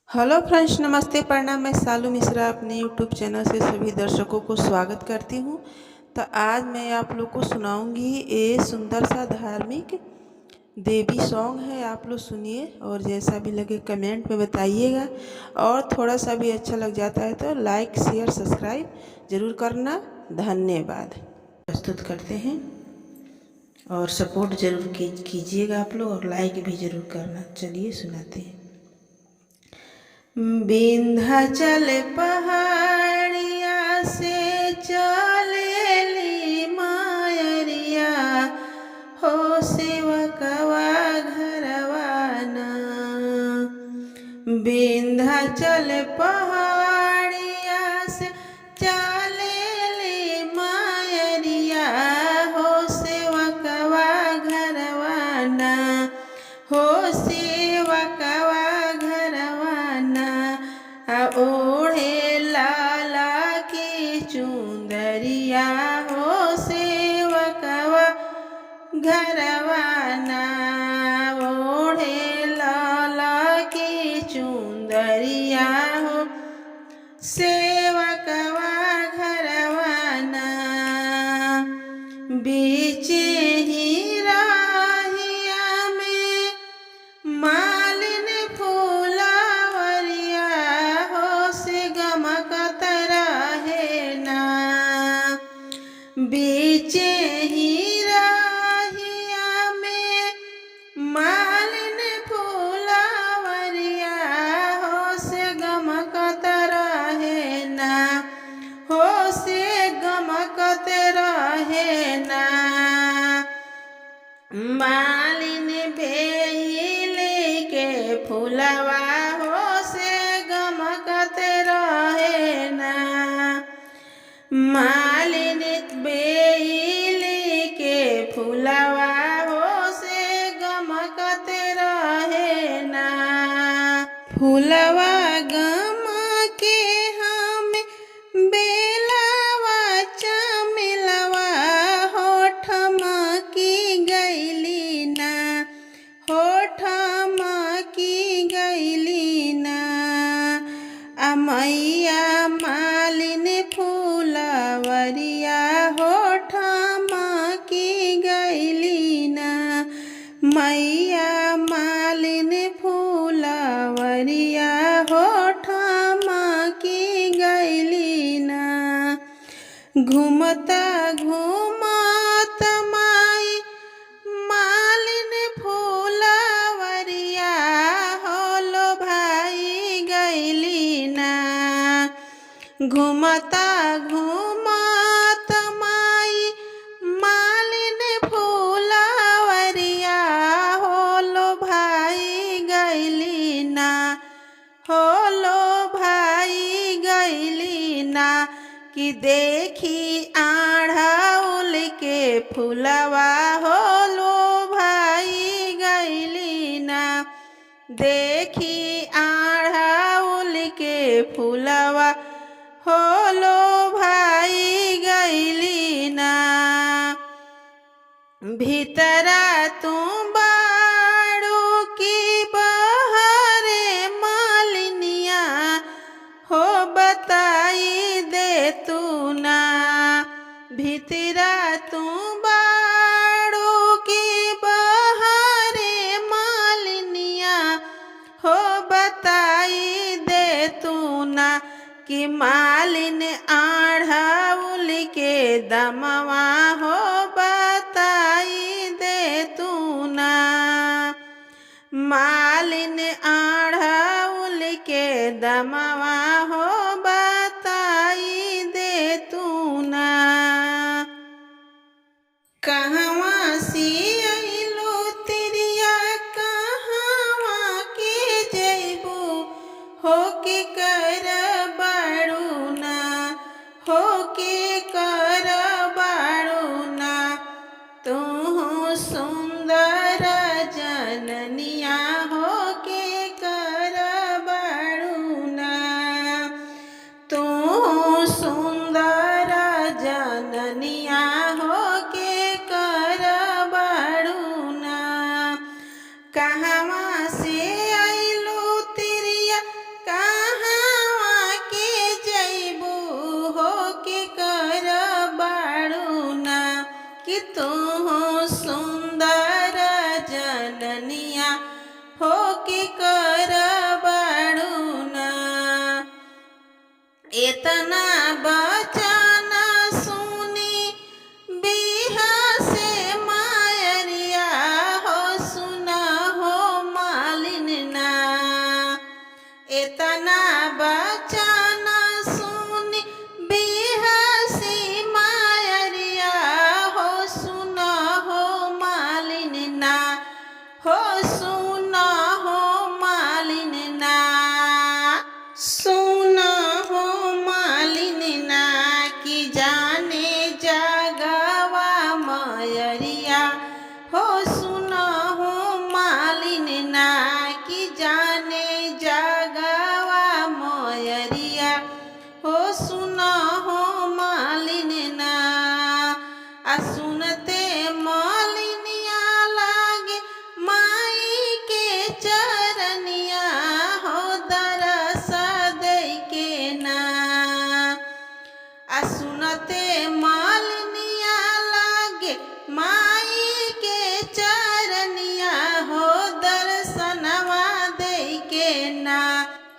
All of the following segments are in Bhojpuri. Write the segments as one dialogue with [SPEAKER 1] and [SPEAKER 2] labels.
[SPEAKER 1] हेलो फ्रेंड्स, नमस्ते, प्रणाम। मैं सालू मिश्रा अपने यूट्यूब चैनल से सभी दर्शकों को स्वागत करती हूँ। तो आज मैं आप लोग को सुनाऊंगी ये सुंदर सा धार्मिक देवी सॉन्ग है। आप लोग सुनिए और जैसा भी लगे कमेंट में बताइएगा। और थोड़ा सा भी अच्छा लग जाता है तो लाइक शेयर सब्सक्राइब ज़रूर करना। धन्यवाद। प्रस्तुत करते हैं और सपोर्ट ज़रूर कीजिएगा आप लोग, और लाइक भी ज़रूर करना। चलिए सुनाते हैं। विंध्याचल पहाड़िया से चलेली मायरिया, हो सेवकवा घरवाना। विंध्याचल पहाड़िया से चलेली मायरिया, हो सेवकवा घरवाना। हो सेवकवा ओढ़े लाला की चुंदरिया, हो सेवकवा घरवाना। ओढ़े लाला की चुंदरिया, हो सेवकवा घरवाना। बीचे ही राहिया में मालिन फूलावरिया, हो से गमकत रहे ना। बीचे ही राहिया में मालिन फूलावरिया, हो से गमकत रहे ना। हो से गमकत रहे ना। मालिन बेली के फूलवा, हो से गमकत रहे ना। मालिन बेली के फूलवा, हो से गमकत रहे ना। फूलवा गम के हम बेलवा चमेलवा, होठमा की गैली ना। होठमा की गैली ना। मैया मालिन फूलवरिया, होठमा की गैली ना। मैया मालिन फूलवरिया, होठमा की गैली ना। घूमता घूमत माई मालिन फूलवरिया, होलो भाई गैली ना। घूमता घूमत माई मालिन फूलवरिया, होलो भाई गैली ना। होलो भाई गैली ना। कि देखी आढ़ौल के फूलवा, होलो भाई गैली ना। देखी आढ़ौल के फूलवा, होलो भाई गैली ना। भीतरा तू बाड़ू की बहरे मालिनिया, हो बताई दे तू ना। भीतरा तू बाड़ू की बहरे मालिनिया, हो बताई दे तू ना। कि मालिन आढ़ौल के दमवा, हो बताई दे तू ना। मालिन आढ़ौल के दमवा, हो बताई दे तू ना। कहवा से अइलो तिरिया, कहवा के जइबू, हो के कर बाड़ू ना। हो के कर बाड़ू ना। तू सुंदर जननिया, हो के कर बाड़ू ना। तू सुंदर जननिया, हो के कर बाड़ू ना। कहवा से अइलो तिरिया, एतना बचन सुनी बिहा से मायरिया हो सुना हो मालिन ना। एतना बचन सुनी बिहा से मायरिया हो सुना हो मालिन ना। हो सुना हो मालिन ना। सुना हो मालिन ना कि जाने जगवा मायरिया हो सुना हो मालिन ना कि जाने जगवा मायरिया हो सुना हो मालिन ना। आ सुनते मालिनिया लागे माई के चरनिया हो दरस दे के ना। आ सुनते मालिनिया लागे माई के चरनिया हो दर्शनवा दे के ना।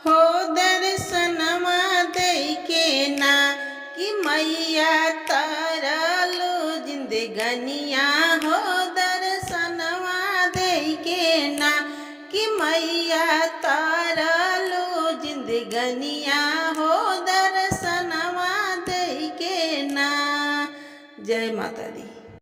[SPEAKER 1] हो दर्शनवा दे के ना कि मैया तरलो जिंदगनिया हो दर्शनवा दे के ना कि मैया तरलो जिंदगनिया